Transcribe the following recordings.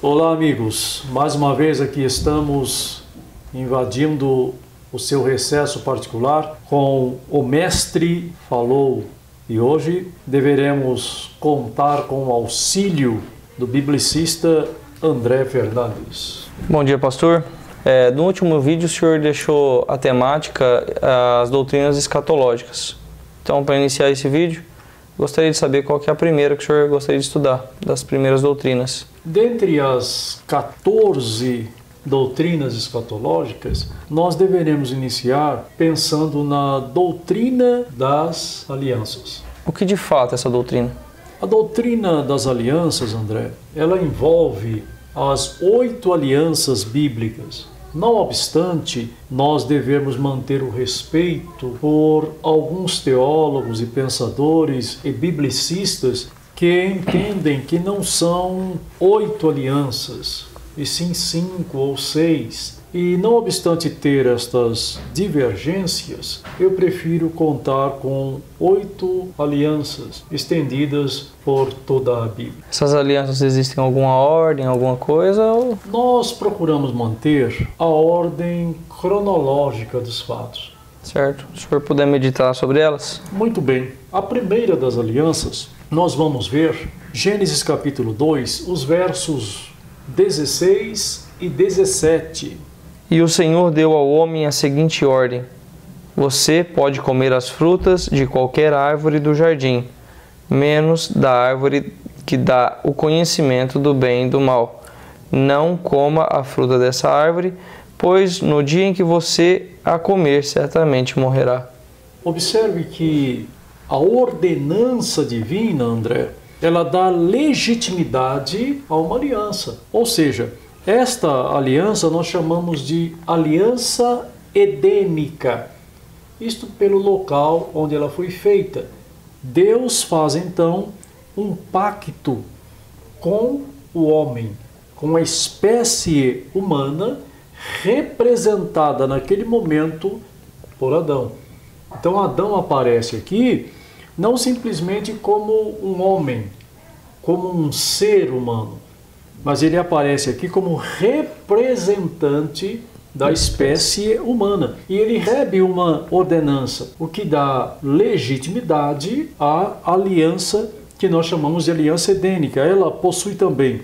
Olá, amigos. Mais uma vez aqui estamos invadindo o seu recesso particular com O Mestre Falou. E hoje deveremos contar com o auxílio do biblicista André Fernandes. Bom dia, pastor. No último vídeo o senhor deixou a temática, as doutrinas escatológicas. Então, para iniciar esse vídeo, gostaria de saber qual que é a primeira que o senhor gostaria de estudar, das primeiras doutrinas. Dentre as 14 doutrinas escatológicas, nós deveremos iniciar pensando na doutrina das alianças. O que de fato é essa doutrina? A doutrina das alianças, André, ela envolve as 8 alianças bíblicas. Não obstante, nós devemos manter o respeito por alguns teólogos e pensadores e biblicistas que entendem que não são 8 alianças, e sim 5 ou 6. E não obstante ter estas divergências, eu prefiro contar com 8 alianças estendidas por toda a Bíblia. Essas alianças existem em alguma ordem, alguma coisa? Ou... Nós procuramos manter a ordem cronológica dos fatos. Certo. Se o senhor puder meditar sobre elas? Muito bem. A primeira das alianças, nós vamos ver Gênesis capítulo 2, os versos 16 e 17. E o Senhor deu ao homem a seguinte ordem: você pode comer as frutas de qualquer árvore do jardim, menos da árvore que dá o conhecimento do bem e do mal. Não coma a fruta dessa árvore, pois no dia em que você a comer, certamente morrerá. Observe que a ordenança divina, André, ela dá legitimidade a uma aliança. Ou seja, esta aliança nós chamamos de aliança edênica. Isto pelo local onde ela foi feita. Deus faz então um pacto com o homem, com a espécie humana representada naquele momento por Adão. Então Adão aparece aqui não simplesmente como um homem, como um ser humano, mas ele aparece aqui como representante da espécie humana. E ele recebe uma ordenança, o que dá legitimidade à aliança que nós chamamos de aliança edênica. Ela possui também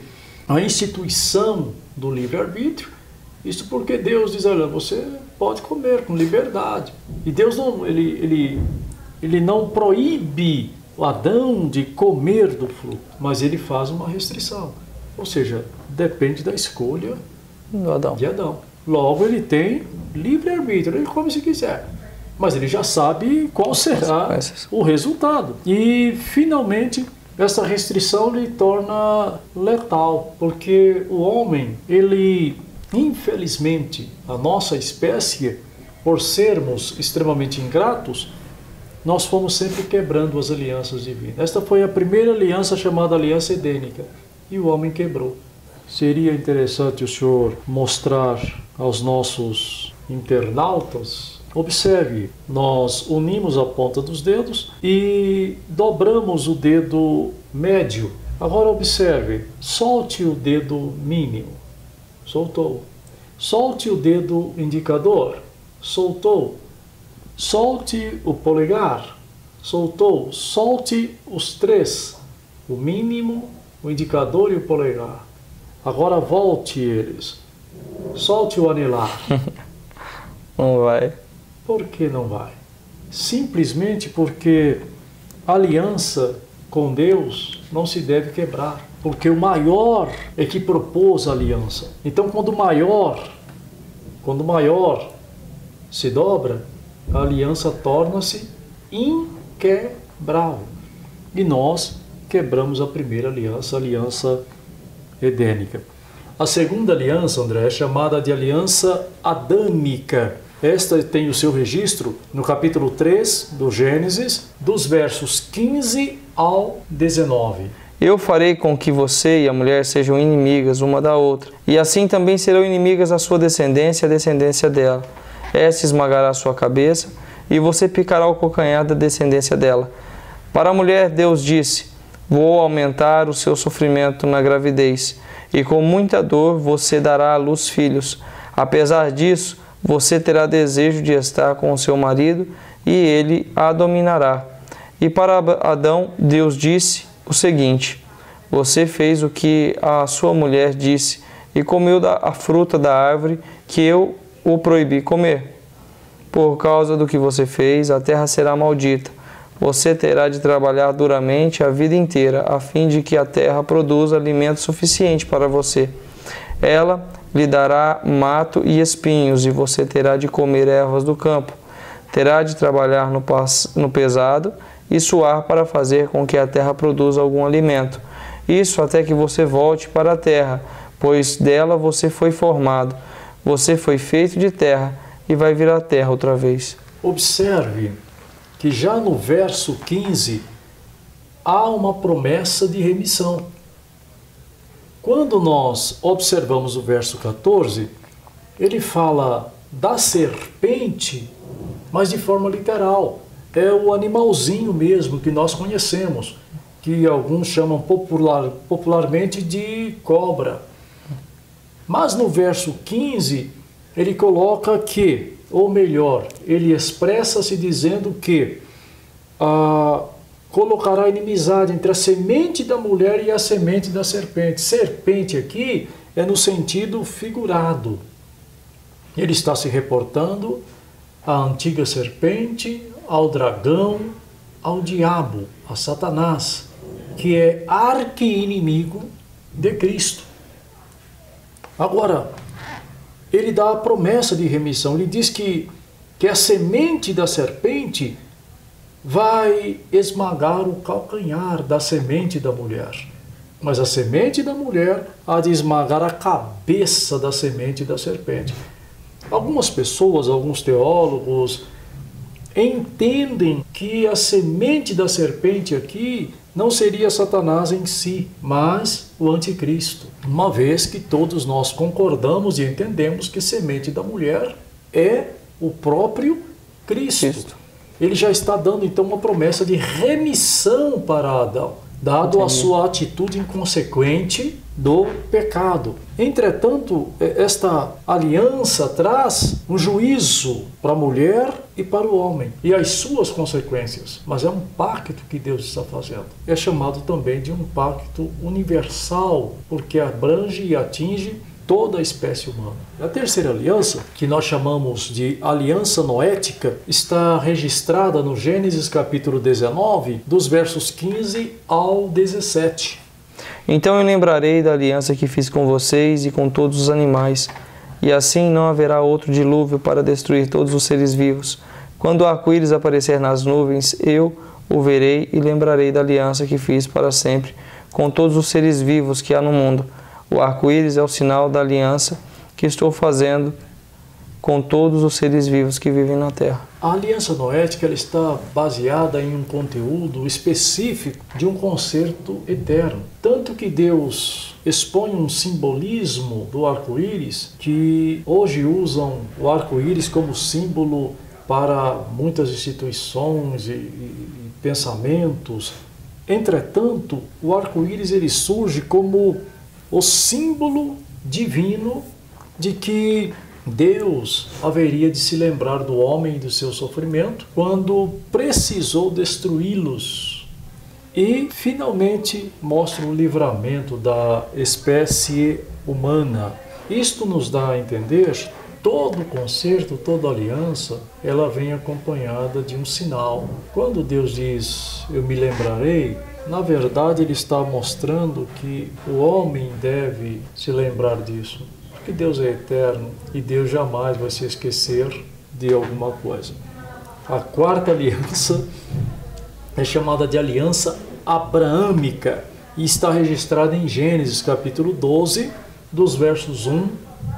a instituição do livre-arbítrio. Isso porque Deus diz, olha, você pode comer com liberdade. E Deus não, ele não proíbe o Adão de comer do fruto, mas ele faz uma restrição. Ou seja, depende da escolha de Adão. Logo, ele tem livre-arbítrio, ele come se quiser. Mas ele já sabe qual será o resultado. E, finalmente, essa restrição lhe torna letal, porque o homem, ele, infelizmente, a nossa espécie, por sermos extremamente ingratos, nós fomos sempre quebrando as alianças divinas. Esta foi a primeira aliança chamada aliança edênica. E o homem quebrou. Seria interessante o senhor mostrar aos nossos internautas. Observe, nós unimos a ponta dos dedos e dobramos o dedo médio. Agora observe, solte o dedo mínimo. Soltou. Solte o dedo indicador. Soltou. Solte o polegar. Soltou. Solte os 3. O mínimo, o indicador e o polegar. Agora volte eles. Solte o anelar. Não vai. Por que não vai? Simplesmente porque a aliança com Deus não se deve quebrar. Porque o maior é que propôs a aliança. Então, quando o maior se dobra, a aliança torna-se inquebrável. E nós quebramos a primeira aliança, a aliança edênica. A segunda aliança, André, é chamada de aliança adâmica. Esta tem o seu registro no capítulo 3 do Gênesis, dos versos 15 ao 19. Eu farei com que você e a mulher sejam inimigas uma da outra, e assim também serão inimigas a sua descendência e a descendência dela. Esta esmagará a sua cabeça, e você picará o calcanhar da descendência dela. Para a mulher, Deus disse: Vou aumentar o seu sofrimento na gravidez, e com muita dor você dará à luz filhos. Apesar disso, você terá desejo de estar com o seu marido, e ele a dominará. E para Adão, Deus disse o seguinte: você fez o que a sua mulher disse, e comeu a fruta da árvore que eu o proibi comer. Por causa do que você fez, a terra será maldita. Você terá de trabalhar duramente a vida inteira, a fim de que a terra produza alimento suficiente para você. Ela lhe dará mato e espinhos, e você terá de comer ervas do campo. Terá de trabalhar no pesado e suar para fazer com que a terra produza algum alimento. Isso até que você volte para a terra, pois dela você foi formado. Você foi feito de terra e vai vir à terra outra vez. Observe que já no verso 15 há uma promessa de remissão. Quando nós observamos o verso 14, ele fala da serpente, mas de forma literal. É o animalzinho mesmo que nós conhecemos, que alguns chamam popularmente de cobra. Mas no verso 15, ele coloca que, ou melhor, ele expressa-se dizendo que colocará inimizade entre a semente da mulher e a semente da serpente. Serpente aqui é no sentido figurado. Ele está se reportando à antiga serpente, ao dragão, ao diabo, a Satanás, que é arqui-inimigo de Cristo. Agora, ele dá a promessa de remissão. Ele diz que a semente da serpente vai esmagar o calcanhar da semente da mulher. Mas a semente da mulher há de esmagar a cabeça da semente da serpente. Algumas pessoas, alguns teólogos, entendem que a semente da serpente aqui não seria Satanás em si, mas o anticristo. Uma vez que todos nós concordamos e entendemos que semente da mulher é o próprio Cristo. Ele já está dando então uma promessa de remissão para Adão, dado a sua atitude inconsequente do pecado. Entretanto, esta aliança traz um juízo para a mulher e para o homem, e as suas consequências. Mas é um pacto que Deus está fazendo. É chamado também de um pacto universal, porque abrange e atinge toda a espécie humana. A terceira aliança, que nós chamamos de aliança noética, está registrada no Gênesis capítulo 19, dos versos 15 ao 17. Então eu lembrarei da aliança que fiz com vocês e com todos os animais, e assim não haverá outro dilúvio para destruir todos os seres vivos. Quando o arco-íris aparecer nas nuvens, eu o verei e lembrarei da aliança que fiz para sempre com todos os seres vivos que há no mundo. O arco-íris é o sinal da aliança que estou fazendo com todos os seres vivos que vivem na terra. A aliança noética ela está baseada em um conteúdo específico de um concerto eterno. Tanto que Deus expõe um simbolismo do arco-íris, que hoje usam o arco-íris como símbolo para muitas instituições e pensamentos. Entretanto, o arco-íris ele surge como o símbolo divino de que Deus haveria de se lembrar do homem e do seu sofrimento quando precisou destruí-los. E, finalmente, mostra o livramento da espécie humana. Isto nos dá a entender todo concerto, toda aliança, ela vem acompanhada de um sinal. Quando Deus diz, eu me lembrarei, na verdade ele está mostrando que o homem deve se lembrar disso. Porque Deus é eterno e Deus jamais vai se esquecer de alguma coisa. A quarta aliança é chamada de aliança abraâmica e está registrada em Gênesis capítulo 12, dos versos 1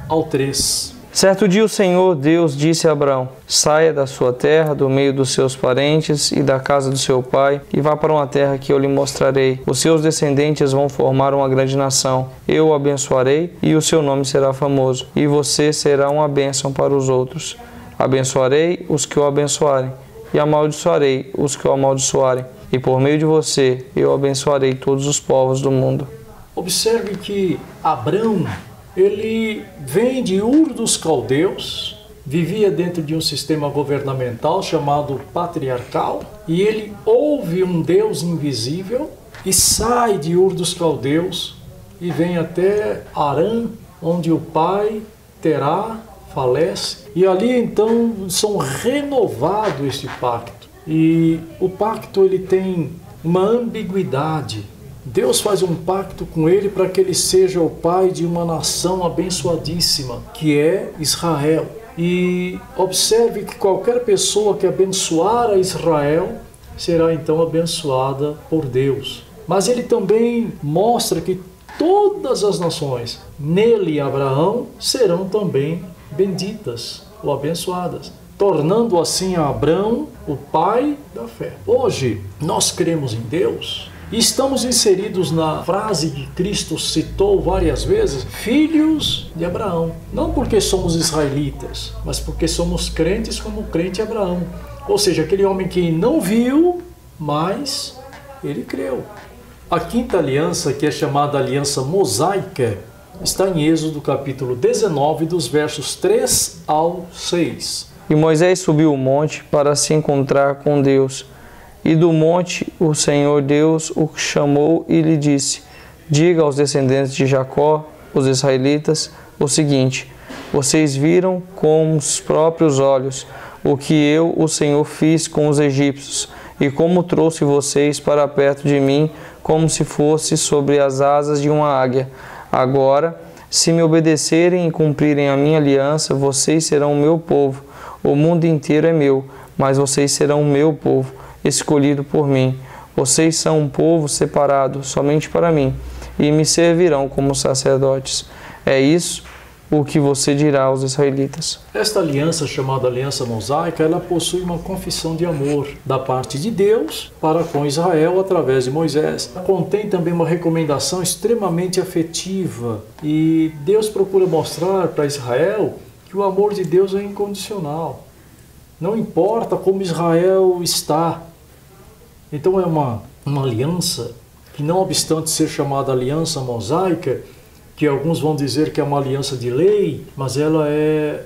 ao 3. Certo dia o Senhor Deus disse a Abraão: saia da sua terra, do meio dos seus parentes e da casa do seu pai, e vá para uma terra que eu lhe mostrarei. Os seus descendentes vão formar uma grande nação. Eu o abençoarei e o seu nome será famoso, e você será uma bênção para os outros. Abençoarei os que o abençoarem, e amaldiçoarei os que o amaldiçoarem. E por meio de você eu abençoarei todos os povos do mundo. Observe que Abrão, ele vem de Ur dos Caldeus, vivia dentro de um sistema governamental chamado patriarcal, e ele ouve um Deus invisível e sai de Ur dos Caldeus e vem até Harã, onde o pai Terá falece, e ali então são renovado este pacto. E o pacto ele tem uma ambiguidade. Deus faz um pacto com ele para que ele seja o pai de uma nação abençoadíssima, que é Israel. E observe que qualquer pessoa que abençoar a Israel será então abençoada por Deus. Mas ele também mostra que todas as nações, nele Abraão, serão também benditas ou abençoadas, tornando assim a Abrão o pai da fé. Hoje nós cremos em Deus e estamos inseridos na frase que Cristo citou várias vezes, filhos de Abraão. Não porque somos israelitas, mas porque somos crentes como o crente Abraão. Ou seja, aquele homem que não viu, mas ele creu. A quinta aliança, que é chamada aliança mosaica, está em Êxodo capítulo 19, dos versos 3 ao 6. E Moisés subiu o monte para se encontrar com Deus. E do monte o Senhor Deus o chamou e lhe disse: diga aos descendentes de Jacó, os israelitas, o seguinte: vocês viram com os próprios olhos o que eu, o Senhor, fiz com os egípcios, e como trouxe vocês para perto de mim, como se fosse sobre as asas de uma águia. Agora, se me obedecerem e cumprirem a minha aliança, vocês serão o meu povo. O mundo inteiro é meu, mas vocês serão o meu povo, escolhido por mim. Vocês são um povo separado somente para mim, e me servirão como sacerdotes. É isso o que você dirá aos israelitas. Esta aliança, chamada aliança mosaica, ela possui uma confissão de amor da parte de Deus para com Israel através de Moisés. Contém também uma recomendação extremamente afetiva, e Deus procura mostrar para Israel que o amor de Deus é incondicional. Não importa como Israel está. Então é uma aliança que, não obstante ser chamada aliança mosaica, que alguns vão dizer que é uma aliança de lei, mas ela é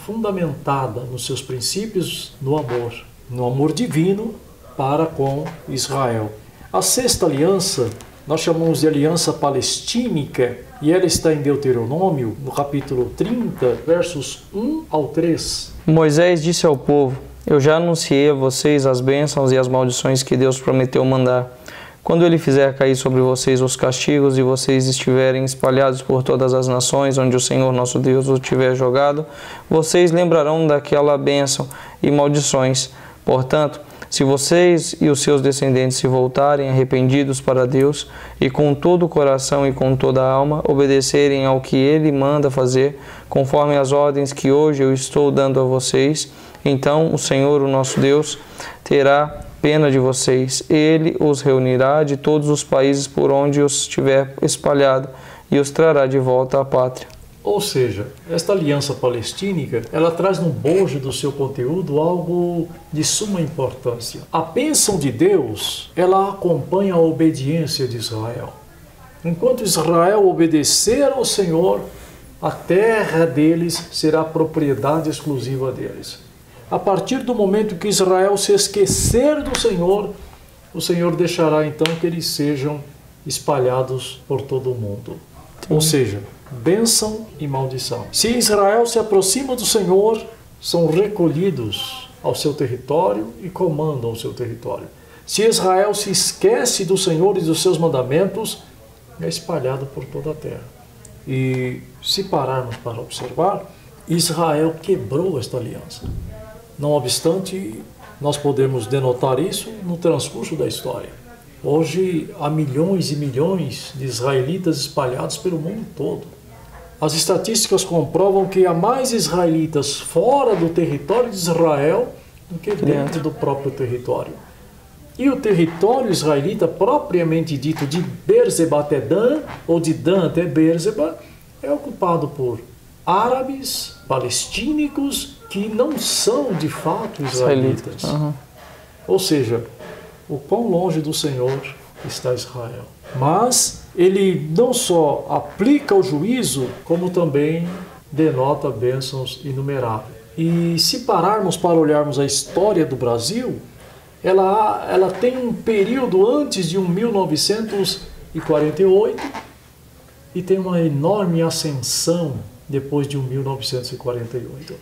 fundamentada nos seus princípios no amor divino para com Israel. A sexta aliança nós chamamos de aliança palestínica, e ela está em Deuteronômio, no capítulo 30, versos 1 ao 3. Moisés disse ao povo: eu já anunciei a vocês as bênçãos e as maldições que Deus prometeu mandar. Quando ele fizer cair sobre vocês os castigos e vocês estiverem espalhados por todas as nações onde o Senhor nosso Deus os tiver jogado, vocês lembrarão daquela bênção e maldições. Portanto, se vocês e os seus descendentes se voltarem arrependidos para Deus e com todo o coração e com toda a alma obedecerem ao que Ele manda fazer, conforme as ordens que hoje eu estou dando a vocês, então o Senhor, o nosso Deus, terá pena de vocês. Ele os reunirá de todos os países por onde os tiver espalhado e os trará de volta à pátria. Ou seja, esta aliança palestínica, ela traz no bojo do seu conteúdo algo de suma importância. A bênção de Deus, ela acompanha a obediência de Israel. Enquanto Israel obedecer ao Senhor, a terra deles será propriedade exclusiva deles. A partir do momento que Israel se esquecer do Senhor, o Senhor deixará então que eles sejam espalhados por todo o mundo. Ou seja, bênção e maldição. Se Israel se aproxima do Senhor, são recolhidos ao seu território e comandam o seu território. Se Israel se esquece do Senhor e dos seus mandamentos, é espalhado por toda a terra. E se pararmos para observar, Israel quebrou esta aliança. Não obstante, nós podemos denotar isso no transcurso da história. Hoje há milhões e milhões de israelitas espalhados pelo mundo todo. As estatísticas comprovam que há mais israelitas fora do território de Israel do que dentro do próprio território. E o território israelita, propriamente dito de Beerseba até Dan, ou de Dan até Beerseba, é ocupado por árabes, palestínicos, que não são de fato israelitas. Ou seja, o quão longe do Senhor está Israel. Mas ele não só aplica o juízo, como também denota bênçãos inumeráveis. E se pararmos para olharmos a história do Brasil, ela tem um período antes de 1948 e tem uma enorme ascensão depois de 1948.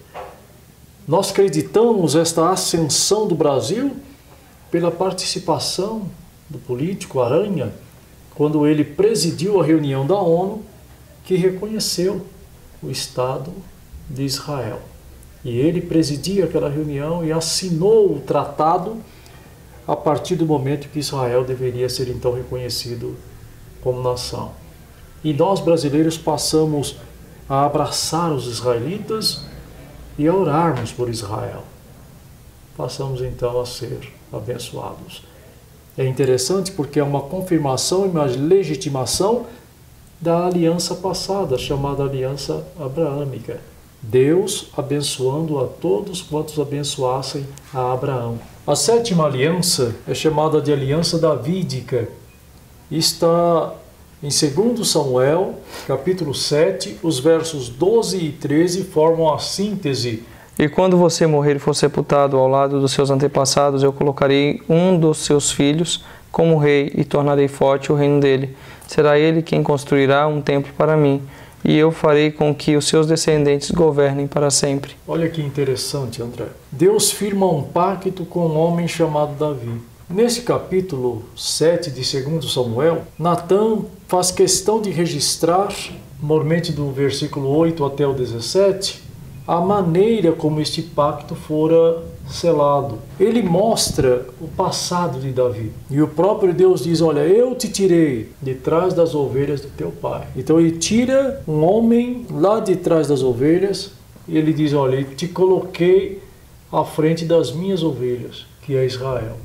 Nós acreditamos esta ascensão do Brasil pela participação do político Aranha, quando ele presidiu a reunião da ONU que reconheceu o Estado de Israel. E ele presidia aquela reunião e assinou o tratado a partir do momento que Israel deveria ser então reconhecido como nação. E nós brasileiros passamos a abraçar os israelitas e a orarmos por Israel. Passamos então a ser abençoados. É interessante porque é uma confirmação e uma legitimação da aliança passada, chamada aliança abraâmica. Deus abençoando a todos quantos abençoassem a Abraão. A 7ª aliança é chamada de aliança davídica. Está em 2 Samuel, capítulo 7, os versos 12 e 13 formam a síntese. E quando você morrer e for sepultado ao lado dos seus antepassados, eu colocarei um dos seus filhos como rei e tornarei forte o reino dele. Será ele quem construirá um templo para mim, e eu farei com que os seus descendentes governem para sempre. Olha que interessante, André. Deus firma um pacto com um homem chamado Davi. Nesse capítulo 7 de 2 Samuel, Natã faz questão de registrar, normalmente do versículo 8 até o 17, a maneira como este pacto fora selado. Ele mostra o passado de Davi. E o próprio Deus diz, olha, eu te tirei de trás das ovelhas do teu pai. Então ele tira um homem lá de trás das ovelhas e ele diz, olha, eu te coloquei à frente das minhas ovelhas, que é Israel.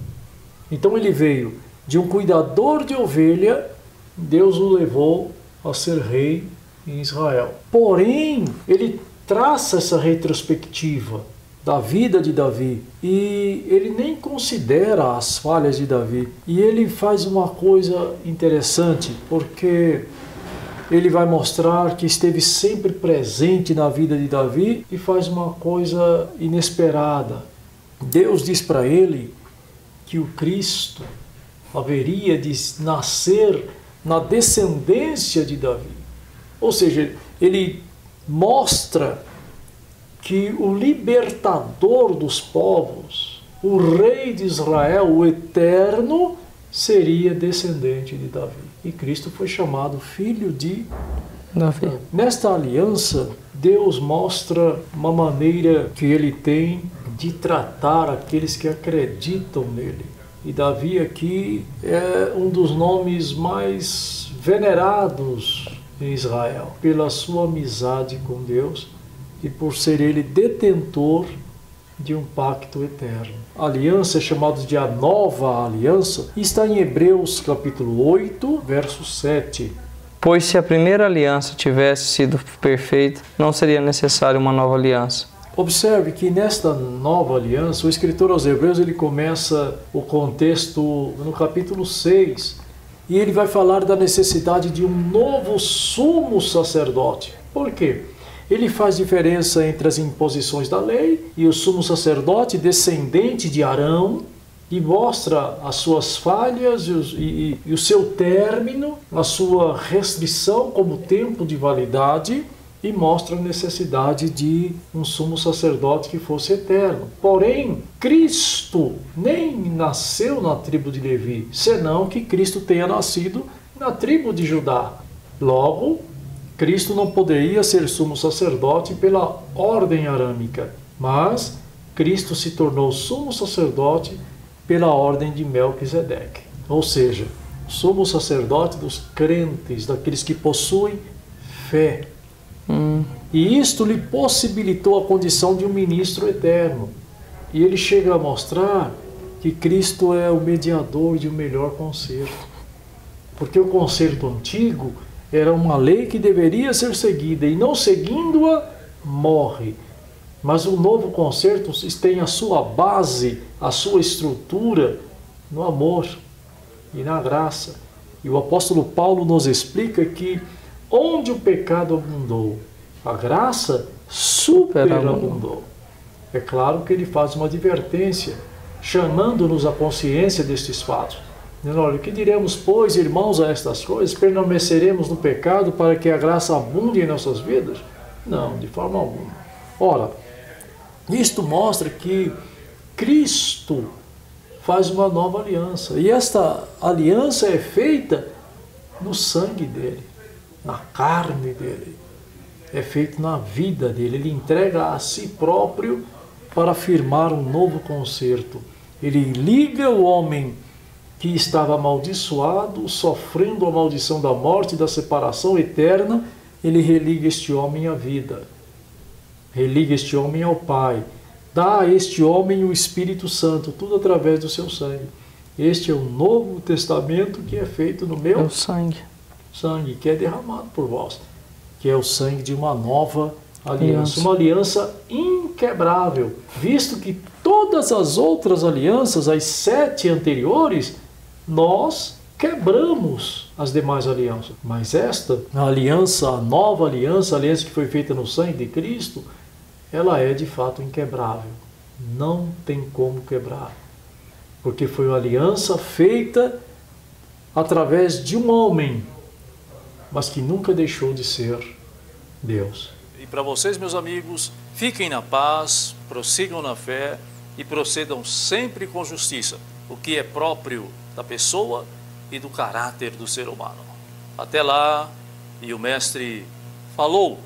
Então ele veio de um cuidador de ovelha, Deus o levou a ser rei em Israel. Porém, ele traça essa retrospectiva da vida de Davi e ele nem considera as falhas de Davi. E ele faz uma coisa interessante, porque ele vai mostrar que esteve sempre presente na vida de Davi e faz uma coisa inesperada. Deus diz para ele que o Cristo haveria de nascer na descendência de Davi. Ou seja, ele mostra que o libertador dos povos, o rei de Israel, o eterno, seria descendente de Davi. E Cristo foi chamado filho de Davi. Nesta aliança, Deus mostra uma maneira que ele tem de tratar aqueles que acreditam nele. E Davi aqui é um dos nomes mais venerados em Israel, pela sua amizade com Deus e por ser ele detentor de um pacto eterno. A aliança é chamada de a nova aliança e está em Hebreus capítulo 8, verso 7. Pois se a primeira aliança tivesse sido perfeita, não seria necessária uma nova aliança. Observe que nesta nova aliança, o escritor aos Hebreus ele começa o contexto no capítulo 6 e ele vai falar da necessidade de um novo sumo sacerdote. Por quê? Ele faz diferença entre as imposições da lei e o sumo sacerdote descendente de Arão e mostra as suas falhas e o seu término, a sua restrição como tempo de validade e mostra a necessidade de um sumo sacerdote que fosse eterno. Porém, Cristo nem nasceu na tribo de Levi, senão que Cristo tenha nascido na tribo de Judá. Logo, Cristo não poderia ser sumo sacerdote pela ordem arâmica, mas Cristo se tornou sumo sacerdote pela ordem de Melquisedeque. Ou seja, sumo sacerdote dos crentes, daqueles que possuem fé. E isto lhe possibilitou a condição de um ministro eterno. E ele chega a mostrar que Cristo é o mediador de um melhor concerto. Porque o concerto antigo era uma lei que deveria ser seguida, e não seguindo-a, morre. Mas o novo concerto tem a sua base, a sua estrutura no amor e na graça. E o apóstolo Paulo nos explica que onde o pecado abundou, a graça superabundou. É claro que ele faz uma advertência, chamando-nos à consciência destes fatos. Dizendo, olha, o que diremos, pois, irmãos, a estas coisas? Permaneceremos no pecado para que a graça abunde em nossas vidas? Não, de forma alguma. Ora, isto mostra que Cristo faz uma nova aliança. E esta aliança é feita no sangue dele, na carne dele. É feito na vida dele. Ele entrega a si próprio para firmar um novo concerto. Ele liga o homem que estava amaldiçoado, sofrendo a maldição da morte e da separação eterna. Ele religa este homem à vida. Religa este homem ao Pai. Dá a este homem o Espírito Santo, tudo através do seu sangue. Este é o Novo Testamento que é feito no meu sangue, que é derramado por vós, que é o sangue de uma nova aliança, uma aliança inquebrável, visto que todas as outras alianças, as 7 anteriores, nós quebramos as demais alianças. Mas esta, a aliança, a nova aliança, a aliança que foi feita no sangue de Cristo, ela é de fato inquebrável. Não tem como quebrar. Porque foi uma aliança feita através de um homem, mas que nunca deixou de ser Deus. E para vocês, meus amigos, fiquem na paz, prossigam na fé e procedam sempre com justiça, o que é próprio da pessoa e do caráter do ser humano. Até lá, e o Mestre falou.